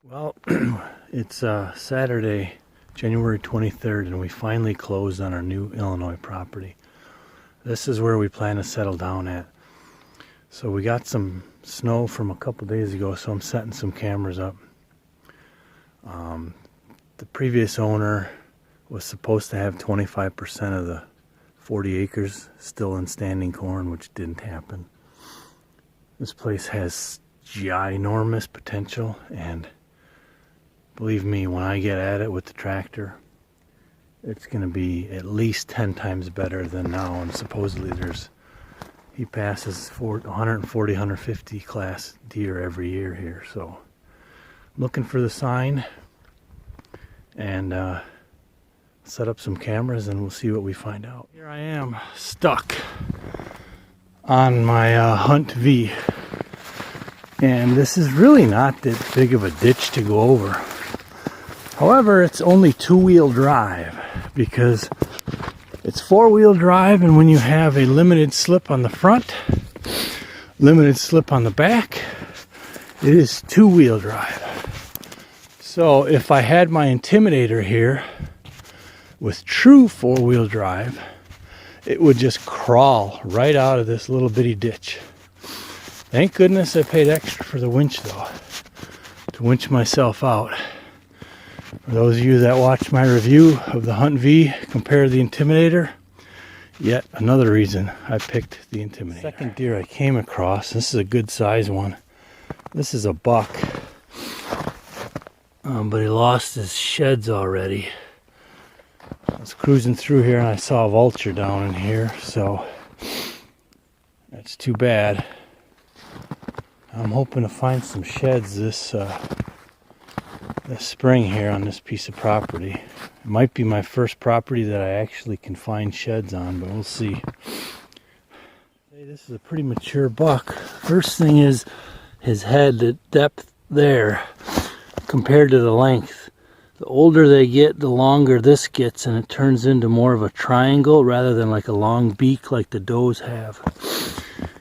Well, it's Saturday, January 23rd, and we finally closed on our new Illinois property. This is where we plan to settle down at. So we got some snow from a couple days ago, so I'm setting some cameras up. The previous owner was supposed to have 25% of the 40 acres still in standing corn, which didn't happen. This place has ginormous potential, and believe me, when I get at it with the tractor, it's going to be at least 10 times better than now. And supposedly he passes 140, 150 class deer every year here. So I'm looking for the sign and set up some cameras and we'll see what we find out. Here I am stuck on my Hunt V. And this is really not that big of a ditch to go over. However, it's only two-wheel drive because it's four-wheel drive, and when you have a limited slip on the front, limited slip on the back, it is two-wheel drive. So if I had my Intimidator here with true four-wheel drive, it would just crawl right out of this little bitty ditch. Thank goodness I paid extra for the winch though, to winch myself out. For those of you that watched my review of the Hunt V compared to the Intimidator, yet another reason I picked the Intimidator. Second deer I came across, this is a good size one. This is a buck, but he lost his sheds already. I was cruising through here and I saw a vulture down in here, so that's too bad. I'm hoping to find some sheds this spring here on this piece of property. It might be my first property that I actually can find sheds on, but we'll see. Hey, this is a pretty mature buck. First thing is his head, the depth there compared to the length. The older they get, the longer this gets, and it turns into more of a triangle rather than like a long beak like the does have.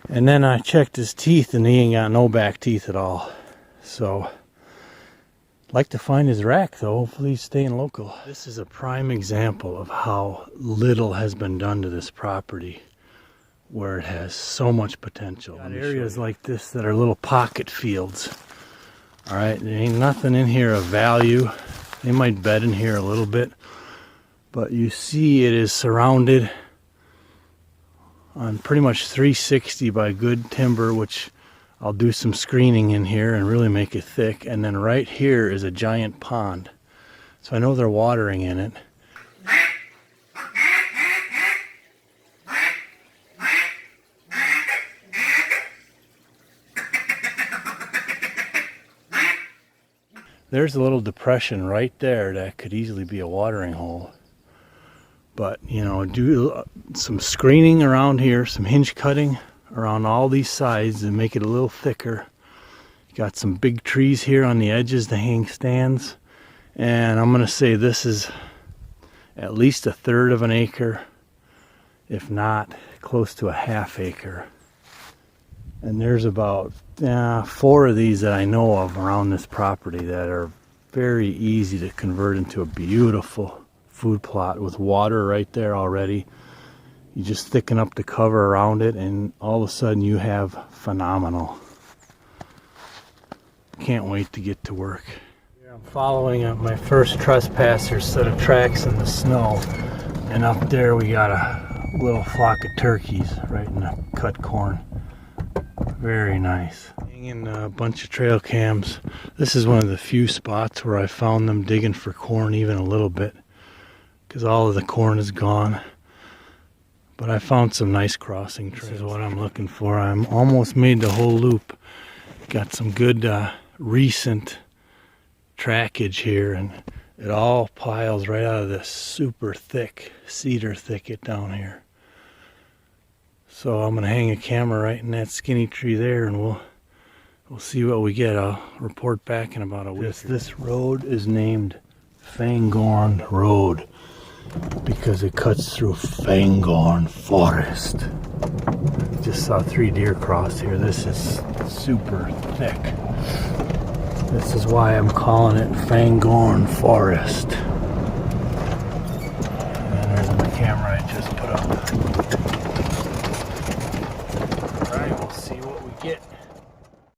And then I checked his teeth and he ain't got no back teeth at all. So, I'd like to find his rack though. Hopefully he's staying local. This is a prime example of how little has been done to this property, where it has so much potential. Got areas like this that are little pocket fields. Alright, there ain't nothing in here of value. They might bed in here a little bit, but you see it is surrounded on pretty much 360 by good timber, which I'll do some screening in here and really make it thick. And then right here is a giant pond, so I know they're watering in it. There's a little depression right there that could easily be a watering hole. But, you know, do some screening around here, some hinge cutting around all these sides and make it a little thicker. Got some big trees here on the edges to hang stands. And I'm going to say this is at least a third of an acre, if not close to a half acre. And there's about 4 of these that I know of around this property that are very easy to convert into a beautiful food plot with water right there already. You just thicken up the cover around it and all of a sudden you have phenomenal. Can't wait to get to work. Here I'm following up my first trespasser set of tracks in the snow, and up there we got a little flock of turkeys right in the cut corn. Very nice. Hanging a bunch of trail cams. This is one of the few spots where I found them digging for corn even a little bit, because all of the corn is gone. But I found some nice crossing trails. This is what I'm looking for. I'm almost made the whole loop. Got some good recent trackage here, and it all piles right out of this super thick cedar thicket down here. So I'm gonna hang a camera right in that skinny tree there, and we'll see what we get. I'll report back in about a week. This road is named Fangorn Road because it cuts through Fangorn Forest. Just saw 3 deer cross here. This is super thick. This is why I'm calling it Fangorn Forest. And there's my camera I just put up. Alright, we'll see what we get.